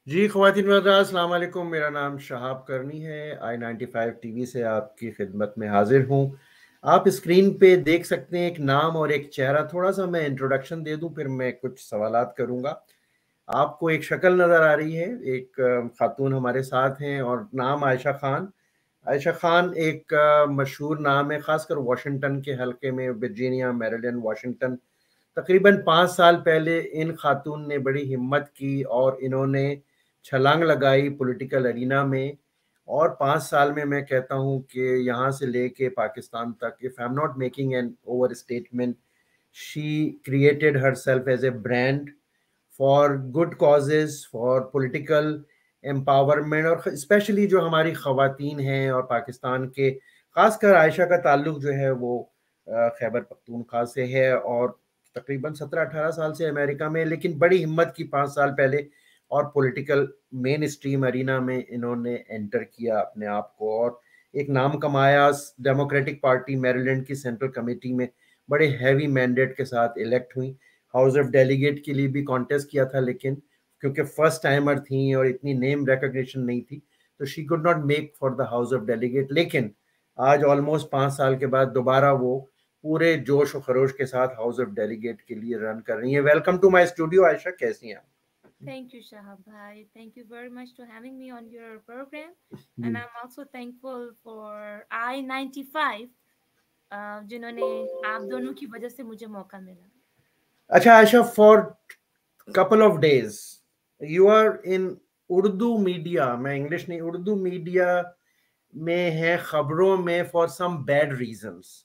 جی خواتین و حضرات السلام علیکم، میرا نام شہاب کرنی ہے، i95 ٹی وی سے آپ کی خدمت میں حاضر ہوں۔ آپ اسکرین پہ دیکھ سکتے ہیں ایک نام اور ایک چہرہ، تھوڑا سا میں انٹروڈکشن دے دوں پھر میں کچھ سوالات کروں گا۔ آپ کو ایک شکل نظر آ رہی ہے، ایک خاتون ہمارے ساتھ ہیں اور نام عائشہ خان۔ عائشہ خان ایک مشہور نام ہے، خاص کر واشنگٹن کے حلقے میں، ورجینیا، میریلینڈ، واشنگٹن۔ تقریباً 5 سال پہلے ان خاتون نے بڑی ہمت کی اور انہوں نے چھلانگ لگائی پولیٹیکل ارینا میں، اور 5 سال میں کہتا ہوں کہ یہاں سے لے کے پاکستان تک، if I'm not making an overstatement, she created herself as a brand for good causes, for political empowerment، اور اسپیشلی جو ہماری خواتین ہیں اور پاکستان کے، خاص کر عائشہ کا تعلق جو ہے وہ خیبر پختونخوا سے ہے، اور تقریباً 17-18 سال سے امریکہ میں، لیکن بڑی ہمت کی 5 سال پہلے اور پولیٹیکل مین اسٹریم ارینا میں انہوں نے انٹر کیا اپنے آپ کو، اور ایک نام کمایا۔ ڈیموکریٹک پارٹی میریلینڈ کی سینٹرل کمیٹی میں بڑے ہیوی مینڈیٹ کے ساتھ الیکٹ ہوئی۔ ہاؤس آف ڈیلیگیٹ کے لیے بھی کانٹیسٹ کیا تھا، لیکن کیونکہ فرسٹ ٹائمر تھیں اور اتنی نیم ریکگنیشن نہیں تھی تو she could not make for the house of delegate, لیکن آج آلموسٹ 5 سال کے بعد دوبارہ وہ پورے جوش و خروش کے ساتھ ہاؤس آف ڈیلیگیٹ کے لیے رن کر رہی ہیں۔ ویلکم ٹو مائی اسٹوڈیو عائشہ، کیسی ہیں آپ؟ Thank you, Shahab Bhai. Thank you very much for having me on your program. G And I'm also thankful for I-95 جنہوں نے آپ دونوں کی وجہ سے مجھے موقع ملا. اچھا Ayesha, for couple of days you are in Urdu media, میں انگلش نہیں، اردو میڈیا میں ہے خبروں میں فار سم بیڈ ریزنس۔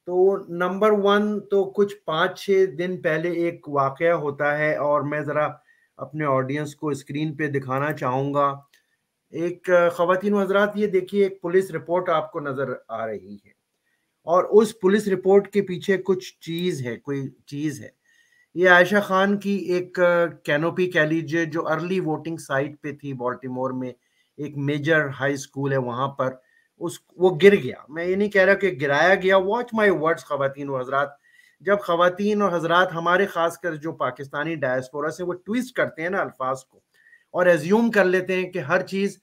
تو نمبر ون تو کچھ 5-6 دن پہلے ایک واقعہ ہوتا ہے، اور میں ذرا اپنے آڈینس کو اسکرین پہ دکھانا چاہوں گا۔ ایک خواتین و حضرات، یہ دیکھیے ایک پولیس رپورٹ آپ کو نظر آ رہی ہے، اور اس پولیس رپورٹ کے پیچھے کچھ چیز ہے، کوئی چیز ہے۔ یہ عائشہ خان کی ایک کینوپی کہہ لیجیے، جو ارلی ووٹنگ سائٹ پہ تھی بالٹیمور میں، ایک میجر ہائی اسکول ہے وہاں پر، وہ گر گیا۔ میں یہ نہیں کہہ رہا کہ گرایا گیا، واچ مائی ورڈز خواتین و حضرات۔ جب خواتین اور حضرات ہمارے، خاص کر جو پاکستانی ڈائسپورا سے، وہ ٹویسٹ کرتے ہیں نا الفاظ کو، اور ایزیوم کر لیتے ہیں کہ ہر چیز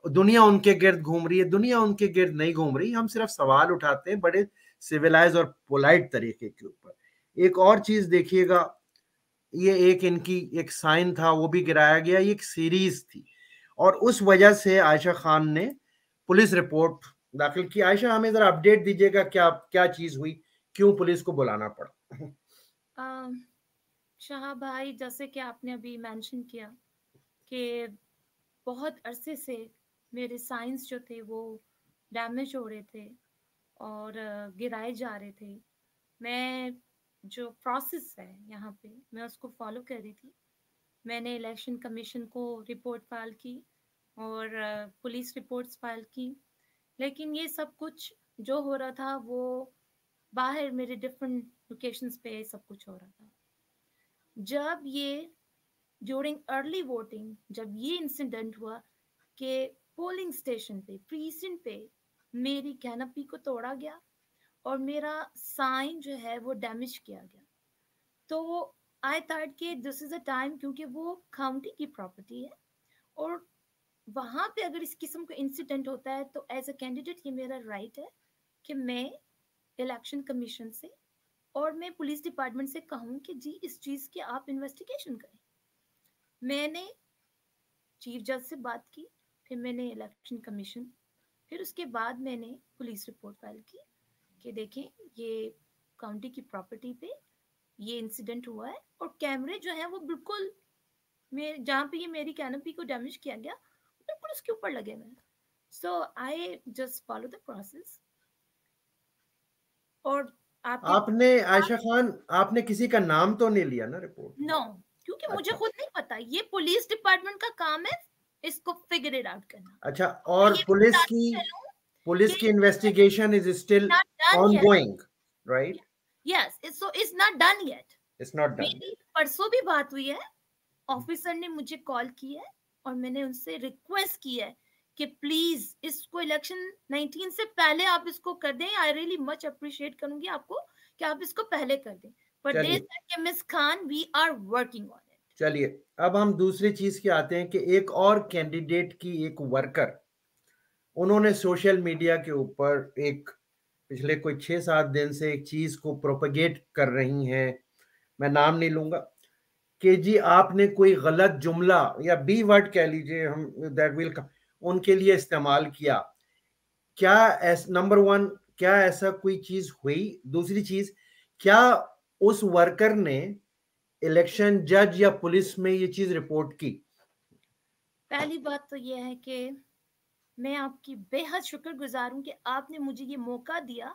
دنیا ان کے گرد گھوم رہی ہے، دنیا ان کے گرد نہیں گھوم رہی۔ ہم صرف سوال اٹھاتے ہیں بڑے سویلائز اور پولائٹ طریقے کے اوپر۔ ایک اور چیز دیکھیے گا، یہ ایک ان کی ایک سائن تھا، وہ بھی گرایا گیا۔ یہ ایک سیریز تھی، اور اس وجہ سے عائشہ خان نے پولیس رپورٹ داخل کی۔ عائشہ ہمیں ذرا اپڈیٹ دیجیے گا، کیا کیا چیز ہوئی، کیوں پولیس کو بلانا پڑا؟ شہاب بھائی، جیسے کہ آپ نے ابھی مینشن کیا کہ بہت عرصے سے میرے سائنس جو تھے وہ ڈیمیج ہو رہے تھے اور گرائے جا رہے تھے۔ میں جو پروسیس ہے یہاں پہ میں اس کو فالو کر رہی تھی۔ میں نے الیکشن کمیشن کو رپورٹ فائل کی اور پولیس رپورٹس فائل کی، لیکن یہ سب کچھ جو ہو رہا تھا وہ باہر میرے ڈفرینٹ لوکیشنز پہ سب کچھ ہو رہا تھا۔ جب یہ ڈیورنگ ارلی ووٹنگ، جب یہ انسیڈنٹ ہوا کہ پولنگ اسٹیشن پہ، پریسنٹ پہ میری کینپی کو توڑا گیا اور میرا سائن جو ہے وہ ڈیمیج کیا گیا، تو آئی تھاٹ کہ دس از اے ٹائم، کیونکہ وہ کاؤنٹی کی پراپرٹی ہے اور وہاں پہ اگر اس قسم کا انسیڈنٹ ہوتا ہے تو ایز اے کینڈیڈیٹ یہ میرا رائٹ ہے کہ میں الیکشن کمیشن سے اور میں پولیس ڈپارٹمنٹ سے کہوں کہ جی اس چیز کی آپ انویسٹیگیشن کریں۔ میں نے چیف جج سے بات کی، پھر میں نے الیکشن کمیشن، پھر اس کے بعد میں نے پولیس رپورٹ فائل کی کہ دیکھیں یہ کاؤنٹی کی پراپرٹی پہ یہ انسیڈنٹ ہوا ہے، اور کیمرے جو ہیں وہ بالکل جہاں پہ یہ میری کینوپی کو ڈیمیج کیا گیا بالکل اس کے اوپر لگے ہوئے ہیں۔ So I just follow the process. اور آپ کے آپ نے عائشہ خان، آپ نے کسی کا نام تو نہیں لیا نا رپورٹ میں؟ نو، کیونکہ مجھے اچھا خود نہیں پتا، یہ پولیس ڈپارٹمنٹ کا کام ہے اس کو فگر اٹ آؤٹ کرنا۔ اچھا، میں اور یہ بھی بتاتی چلوں پولیس کہ کی investigation is still not done on yet. Going, right? Yes, so it's not done yet. It's not done. میری پرسوں بھی بات ہوئی ہے، آفیسر نے مجھے کال کی ہے اور میں نے ان سے ریکویسٹ کی ہے کہ پلیز اس کو الیکشن 19 سے پہلے آپ اس کو کر دیں۔ آئی ریئلی مچ اپریشیٹ کروں گی آپ کو کہ آپ اس کو پہلے کر دیں، بٹ دے چلیے سیڈ کہ miss Khan we are working on it. چلیے اب ہم دوسری چیز کی آتے ہیں کہ ایک اور کینڈیڈیٹ کی ایک ورکر، انہوں نے سوشل میڈیا کے اوپر ایک پچھلے کوئی 6-7 دن سے ایک چیز کو پروپیگیٹ کر رہی ہیں، میں نام نہیں لوں گا، کہ جی آپ نے کوئی غلط جملہ یا بی ورڈ کہہ لیجئے، ہم دیٹ ول ان کے لیے استعمال کیا. کیا نمبر ون، کیا ایسا کوئی چیز ہوئی؟ دوسری چیز، کیا اس ورکر نے الیکشن جج یا پولیس میں یہ چیز رپورٹ کی؟ پہلی بات تو یہ ہے کہ میں آپ کی بے حد شکر گزار ہوں کہ آپ نے مجھے یہ موقع دیا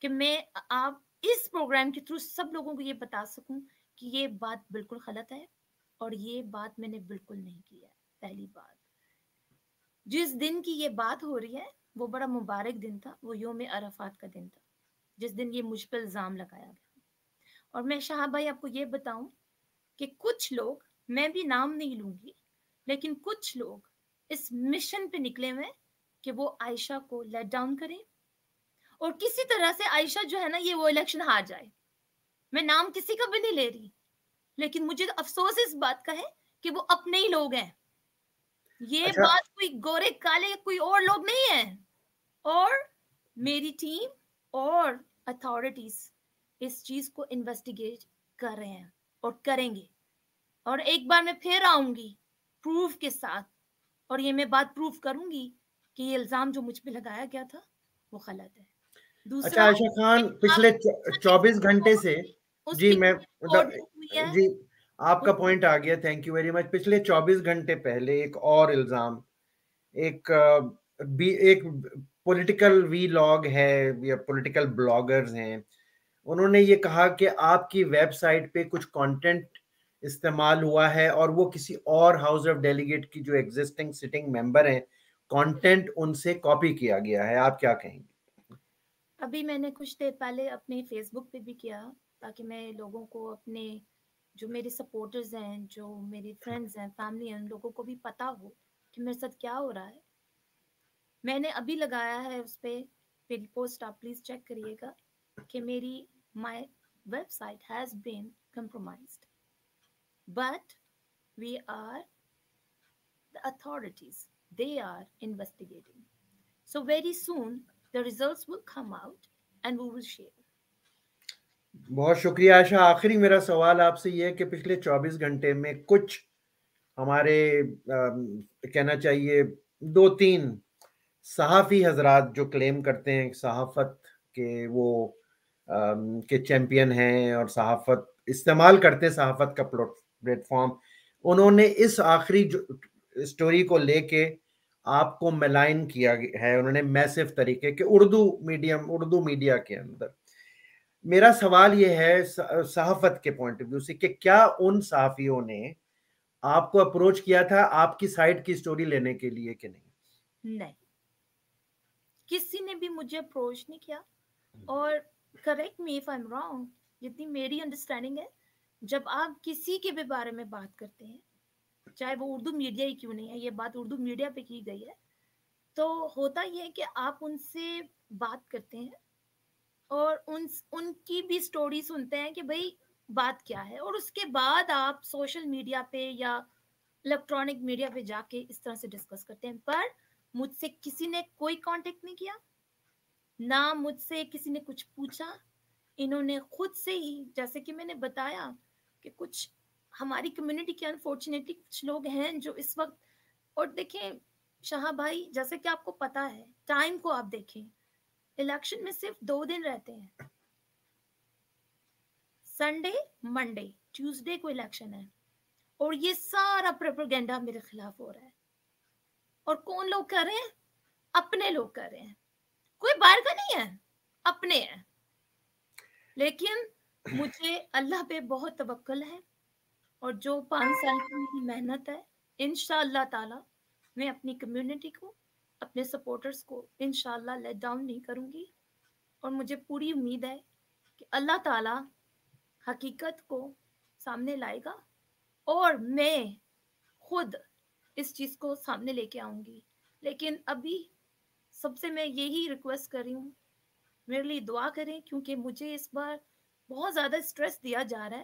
کہ میں آپ اس پروگرام کے تھرو سب لوگوں کو یہ بتا سکوں کہ یہ بات بالکل غلط ہے اور یہ بات میں نے بالکل نہیں کی ہے. پہلی بات، جس دن کی یہ بات ہو رہی ہے وہ بڑا مبارک دن تھا، وہ یوم عرفات کا دن تھا جس دن یہ مجھ پر الزام لگایا گیا. اور میں شہاب بھائی آپ کو یہ بتاؤں کہ کچھ لوگ، میں بھی نام نہیں لوں گی، لیکن کچھ لوگ اس مشن پہ نکلے ہوئے کہ وہ عائشہ کو لیٹ ڈاؤن کریں اور کسی طرح سے عائشہ جو ہے نا یہ وہ الیکشن ہار جائے. میں نام کسی کا بھی نہیں لے رہی، لیکن مجھے افسوس اس بات کا ہے کہ وہ اپنے ہی لوگ ہیں. یہ اچھا بات کوئی گورے کالے کوئی اور لوگ نہیں ہیں. اور میری ٹیم اور اتھارٹیز اس چیز کو انویسٹیگیٹ کر رہے ہیں اور کریں گے. اور ایک بار میں پھر آؤں گی پروف کے ساتھ، اور یہ میں بات پروف کروں گی کہ یہ الزام جو مجھ پہ لگایا گیا تھا وہ غلط ہے. اچھا دوسرا، عائشہ خان، پچھلے آپ 24 گھنٹے سے، اس جی کی میں ریکارڈنگ ہوئی ہے. جی آپ کا پوائنٹ آ گیا، تھینک یو ویری مچ. پچھلے 24 گھنٹے پہلے ایک اور الزام، ایک ایک پولیٹیکل وی لاگ ہے یا پولیٹیکل بلاگرز ہیں، انہوں نے یہ کہا کہ آپ کی ویب سائٹ پہ کچھ کانٹینٹ استعمال ہوا ہے اور وہ کسی اور ہاؤس آف ڈیلیگیٹ کی جو ایگزسٹنگ سٹنگ ممبر ہیں، کانٹینٹ ان سے کاپی کیا گیا ہے. آپ کیا کہیں گے؟ ابھی میں نے کچھ دیر پہلے اپنے فیس بک پہ بھی کیا تاکہ میں لوگوں کو، اپنے جو میرے سپورٹرز ہیں، جو میری فرینڈز ہیں، فیملی ہیں، ان لوگوں کو بھی پتا ہو کہ میرے ساتھ کیا ہو رہا ہے. میں نے ابھی لگایا ہے اس پہ پوسٹ، آپ پلیز چیک کریے گا کہ میری my website has been compromised but we are the authorities, they are investigating, so very soon the results will come out and we will share. بہت شکریہ عائشہ. آخری میرا سوال آپ سے یہ ہے کہ پچھلے 24 گھنٹے میں کچھ ہمارے کہنا چاہیے 2-3 صحافی حضرات جو کلیم کرتے ہیں صحافت کے وہ کہ چیمپئن ہیں اور صحافت استعمال کرتے ہیں صحافت کا پلیٹ فارم، انہوں نے اس آخری سٹوری کو لے کے آپ کو ملائن کیا ہے، انہوں نے میسو طریقے کہ اردو میڈیا کے اندر. میرا سوال یہ ہے صحافت کے پوائنٹ آف ویو سے کہ کیا ان صحافیوں نے آپ کو اپروچ کیا تھا آپ کی سائٹ کی سٹوری لینے کے لیے کہ نہیں؟ نہیں، کسی نے بھی مجھے اپروچ نہیں کیا. اور correct me if I am wrong, جتنی میری انڈرسٹینڈنگ ہے، جب آپ کسی کے بھی بارے میں بات کرتے ہیں، چاہے وہ اردو میڈیا ہی کیوں نہیں ہے، یہ بات اردو میڈیا پہ کی گئی ہے، تو ہوتا یہ ہے کہ آپ ان سے بات کرتے ہیں اور ان کی بھی سٹوری سنتے ہیں کہ بھئی بات کیا ہے، اور اس کے بعد آپ سوشل میڈیا پہ یا الیکٹرانک میڈیا پہ جا کے اس طرح سے ڈسکس کرتے ہیں. پر مجھ سے کسی نے کوئی کانٹیکٹ نہیں کیا، نہ مجھ سے کسی نے کچھ پوچھا. انہوں نے خود سے ہی، جیسے کہ میں نے بتایا کہ کچھ ہماری کمیونٹی کے انفارچونیٹلی کچھ لوگ ہیں جو اس وقت، اور دیکھیں شاہ بھائی، جیسے کہ آپ کو پتا ہے، ٹائم کو آپ دیکھیں، الیکشن میں صرف 2 دن رہتے ہیں، سنڈے، منڈے، ٹیوزڈے کو الیکشن ہے، اور یہ سارا پروپیگنڈا میرے خلاف ہو رہا ہے. اور کون لوگ کر رہے ہیں؟ اپنے لوگ کر رہے ہیں، کوئی باہر کا نہیں ہے، اپنے ہیں. لیکن مجھے اللہ پہ بہت توکل ہے، اور جو 5 سال کی میری محنت ہے، انشاءاللہ تعالی میں اپنی کمیونٹی کو، اپنے سپورٹرز کو انشاءاللہ لیٹ ڈاؤن نہیں کروں گی. اور مجھے پوری امید ہے کہ اللہ تعالی حقیقت کو سامنے لائے گا اور میں خود اس چیز کو سامنے لے کے آؤں گی. لیکن ابھی سب سے میں یہی ریکویسٹ کر رہی ہوں، میرے لیے دعا کریں، کیونکہ مجھے اس بار بہت زیادہ اسٹریس دیا جا رہا ہے.